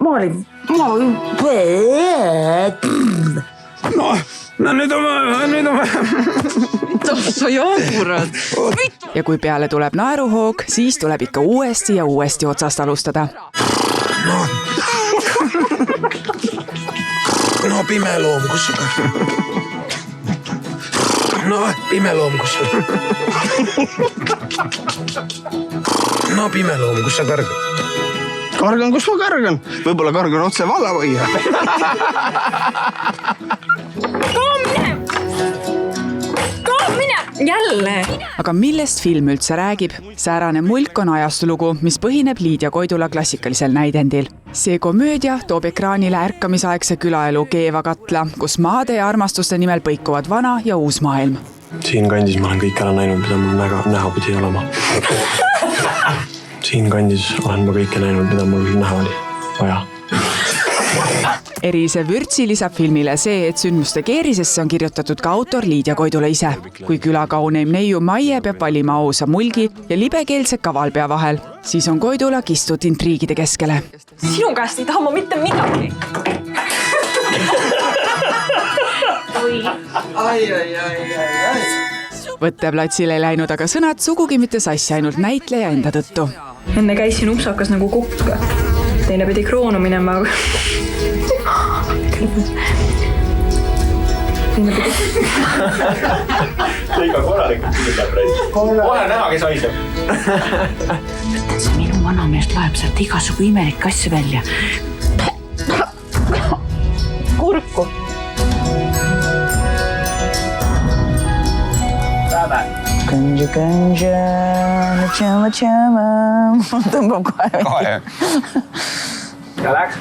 ma olin... No nüüd on... Sa jaburad. Ja kui peale tuleb naeruhoog, siis tuleb ikka uuesti ja uuesti otsast alustada. No pimeloom, kus sa kargad? Kargan, kus ma kargan? Võib-olla kargan otse vallavõia. Too mine! Jälle! Aga millest film üldse räägib? Säärane mulk on ajastulugu, mis põhineb Liidia Koidula klassikalisel näidendil. See komöödia toob ekraanile ärkamisaegse külaelu keeva katla, kus maade ja armastuste nimel põikuvad vana ja uus maailm. Siin kandis ma olen kõik ära näinud, mida mul näha pidi olema. Siin kandis olen ma kõike näinud, mida mul näha oli vaja. Erise vürtsi lisab filmile see, et sündmuste keerisesse on kirjutatud ka autor Liidia Koidula ise. Kui külakauneim neiu Maie peab valima ausa mulgi ja libekeelse kavalpea vahel, siis on Koidula kistud intriigide keskele. Sinu käest ei taha ma mitte midagi. Võtteplatsile ei läinud aga sõnad sugugi mitte sassi ainult näitleja enda tõttu. Enne käisin upsakas nagu kukk. Teine pidi kroonu minema. Iga korralikult tuleb reis. Kohe näha, kes haiseb. See minu vanameest laeb sealt igasugu imelik asju välja. Kurku. Kõnge, tšama. Tõmbab kohe. Ja läks.